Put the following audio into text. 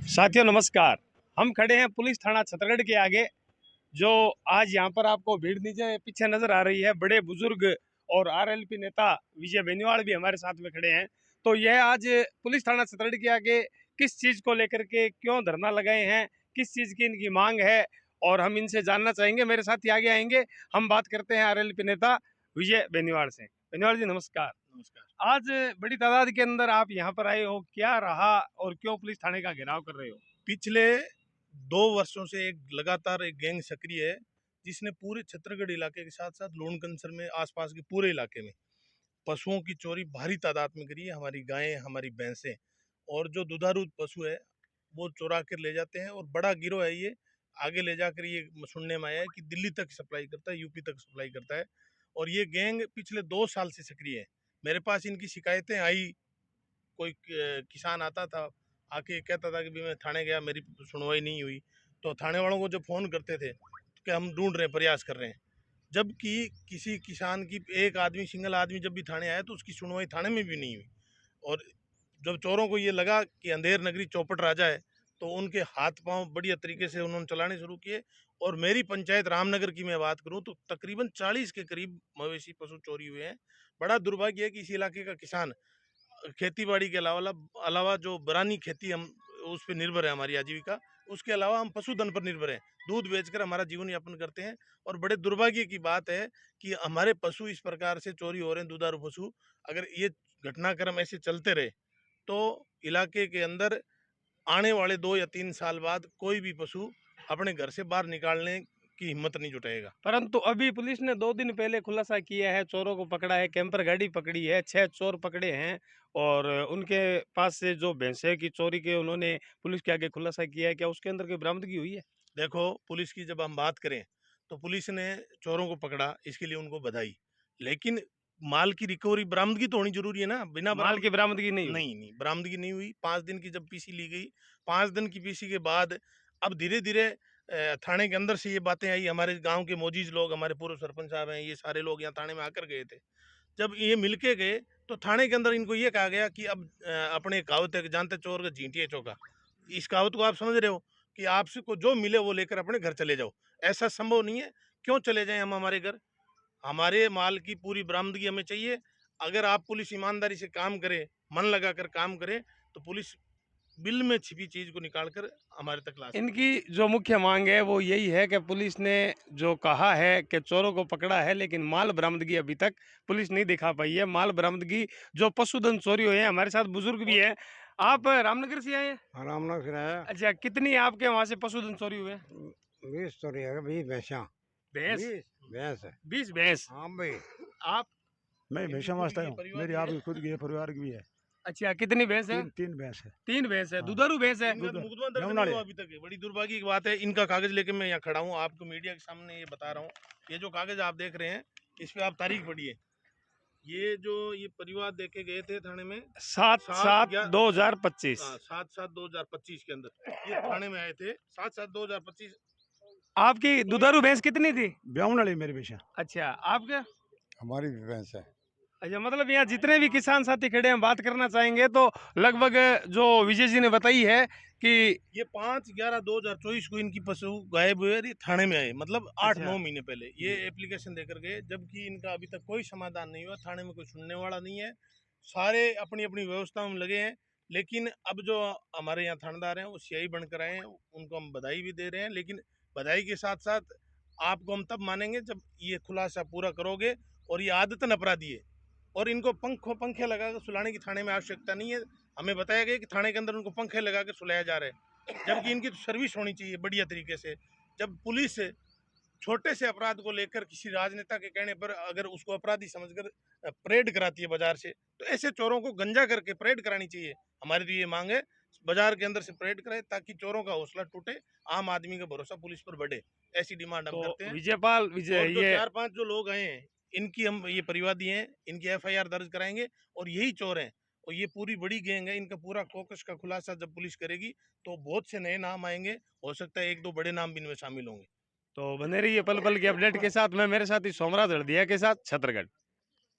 साथियों नमस्कार। हम खड़े हैं पुलिस थाना छतरगढ़ के आगे। जो आज यहाँ पर आपको भीड़ नीचे पीछे नजर आ रही है, बड़े बुजुर्ग और आरएलपी नेता विजय बेनीवाल भी हमारे साथ में खड़े हैं। तो यह आज पुलिस थाना छतरगढ़ के आगे किस चीज को लेकर के क्यों धरना लगाए हैं, किस चीज की इनकी मांग है, और हम इनसे जानना चाहेंगे। मेरे साथ ही आगे आएंगे, हम बात करते हैं आरएलपी नेता विजय बेनीवाल से। बेनीवाल जी नमस्कार। नमस्कार। आज बड़ी तादाद के अंदर आप यहाँ पर आए हो, क्या रहा और क्यों पुलिस थाने का घेराव कर रहे हो? पिछले 2 वर्षों से एक लगातार एक गैंग सक्रिय है, जिसने पूरे छतरगढ़ इलाके के साथ साथ लोणकंसर में आसपास के पूरे इलाके में पशुओं की चोरी भारी तादाद में करी है। हमारी गायें, हमारी भैंसें और जो दुधारू पशु है वो चुरा कर ले जाते हैं। और बड़ा गिरोह है ये, आगे ले जाकर ये सुनने में आया है कि दिल्ली तक सप्लाई करता है, यूपी तक सप्लाई करता है। और ये गैंग पिछले 2 साल से सक्रिय है। मेरे पास इनकी शिकायतें आई, कोई किसान आता था, आके कहता था कि भी मैं थाने गया, मेरी सुनवाई नहीं हुई। तो थाने वालों को जब फ़ोन करते थे कि हम ढूंढ रहे हैं, प्रयास कर रहे हैं, जबकि किसी किसान की एक आदमी, सिंगल आदमी जब भी थाने आया तो उसकी सुनवाई थाने में भी नहीं हुई। और जब चोरों को ये लगा कि अंधेर नगरी चौपट राजा है, तो उनके हाथ पांव बढ़िया तरीके से उन्होंने चलाने शुरू किए। और मेरी पंचायत रामनगर की मैं बात करूं तो तकरीबन 40 के करीब मवेशी पशु चोरी हुए हैं। बड़ा दुर्भाग्य है कि इस इलाके का किसान खेती बाड़ी के अलावा अलावा जो बरानी खेती हम उस पर निर्भर है, हमारी आजीविका, उसके अलावा हम पशुधन पर निर्भर हैं, दूध बेचकर हमारा जीवन यापन करते हैं। और बड़े दुर्भाग्य की बात है कि हमारे पशु इस प्रकार से चोरी हो रहे हैं, दुधारू पशु। अगर ये घटनाक्रम ऐसे चलते रहे तो इलाके के अंदर आने वाले 2 या 3 साल बाद कोई भी पशु अपने घर से बाहर निकालने की हिम्मत नहीं जुटाएगा। परंतु अभी पुलिस ने 2 दिन पहले खुलासा किया है, चोरों को पकड़ा है, कैंपर गाड़ी पकड़ी है, 6 चोर पकड़े हैं। और उनके पास से जो भैंसे की चोरी के उन्होंने पुलिस के आगे खुलासा किया है, क्या उसके अंदर कोई बरामदगी हुई है? देखो, पुलिस की जब हम बात करें तो पुलिस ने चोरों को पकड़ा, इसके लिए उनको बधाई। लेकिन माल की रिकवरी, बरामदगी तो होनी जरूरी है ना। बिना माल की बरामदगी नहीं हुई? नहीं, बरामदगी नहीं हुई। 5 दिन की जब पीसी ली गई, 5 दिन की पीसी के बाद अब धीरे धीरे थाने के अंदर से ये बातें आई। हमारे गांव के मोजीज लोग, हमारे पूर्व सरपंच साहब हैं, ये सारे लोग यहाँ थाने में आकर गए थे। जब ये मिलके गए तो थाने के अंदर इनको ये कहा गया कि अब अपने कहावत है कि जानते चोर का झींटिया चौका। इस कहावत को आप समझ रहे हो कि आपसे को जो मिले वो लेकर अपने घर चले जाओ। ऐसा संभव नहीं है। क्यों चले जाएं हम हमारे घर? हमारे माल की पूरी बरामदगी हमें चाहिए। अगर आप पुलिस ईमानदारी से काम करे, मन लगाकर काम करे, तो पुलिस बिल में छिपी चीज को निकालकर हमारे तक ला सकती है। इनकी जो मुख्य मांग है वो यही है कि पुलिस ने जो कहा है कि चोरों को पकड़ा है, लेकिन माल बरामदगी अभी तक पुलिस नहीं दिखा पाई है। माल बरामदगी जो पशुधन चोरी हुए हैं, हमारे साथ बुजुर्ग भी है। आप रामनगर से आए हैं? हाँ, रामनगर से आया। अच्छा, कितनी आपके वहां से पशुधन चोरी हुए? 20 तो रहेगा, 20 भैंसा। भैंस? 20 भैंस है। 20 भैंस? हाँ भाई। आप? मैं भैंसा मास्टर हूँ, मेरी आप खुद की परिवार की भी है। अच्छा, कितनी भैंस है? तीन भैंस है। 3 भैंस है। हाँ। दुधारू भैंस है? इनका तो मुकदमा दर्ज नहीं हुआ अभी तक है। बड़ी दुर्भाग्य की बात है। इनका कागज लेके मैं यहाँ खड़ा हूँ, आपको मीडिया के सामने ये बता रहा हूँ। ये जो कागज आप देख रहे हैं, इस पे आप तारीख पढ़िए। ये परिवार देके गए थे थाने में 7/7/2025। 7/7/2025 के अंदर ये थाने में आए थे। 7/7/2025। आपकी दुधारू भैंस कितनी थी? ब्याहन वाली मेरी भैंसा। अच्छा, आपका? हमारी भी भैंस है। अच्छा, मतलब यहाँ जितने भी किसान साथी खड़े हैं, बात करना चाहेंगे तो लगभग जो विजय जी ने बताई है कि ये 5/11/2024 को इनकी पशु गायब हुए और ये थाने में आए, मतलब 8-9 अच्छा। महीने पहले ये एप्लीकेशन देकर गए। जबकि इनका अभी तक कोई समाधान नहीं हुआ। थाने में कोई सुनने वाला नहीं है। सारे अपनी अपनी व्यवस्था में लगे हैं। लेकिन अब जो हमारे यहाँ थानेदार हैं वो सीआई बनकर आए हैं, उनको हम बधाई भी दे रहे हैं। लेकिन बधाई के साथ साथ आपको हम तब मानेंगे जब ये खुलासा पूरा करोगे। और ये आदतन अपराधी है और इनको पंखे लगाकर सुलाने की थाने में आवश्यकता नहीं है। हमें बताया गया कि थाने के अंदर उनको पंखे लगाकर सुलाया जा रहा है, जबकि इनकी तो सर्विस होनी चाहिए बढ़िया तरीके से। जब पुलिस छोटे से अपराध को लेकर किसी राजनेता के कहने पर अगर उसको अपराधी समझकर परेड कराती है बाजार से, तो ऐसे चोरों को गंजा करके परेड करानी चाहिए। हमारी तो ये मांग है, बाजार के अंदर से परेड कराए ताकि चोरों का हौसला टूटे, आम आदमी का भरोसा पुलिस पर बढ़े। ऐसी डिमांड हम तो करते हैं। विजय और जो ये 4-5 जो लोग आए हैं, इनकी हम ये परिवादी हैं, इनकी एफआईआर दर्ज कराएंगे। और यही चोर हैं और ये पूरी बड़ी गैंग है। इनका पूरा कोकस का खुलासा जब पुलिस करेगी तो बहुत से नए नाम आएंगे। हो सकता है 1-2 बड़े नाम भी इनमें शामिल होंगे। तो बने रहिए पल पल की अपडेट के साथ। मैं मेरे साथी सोमराज हल्दिया के साथ, छतरगढ़।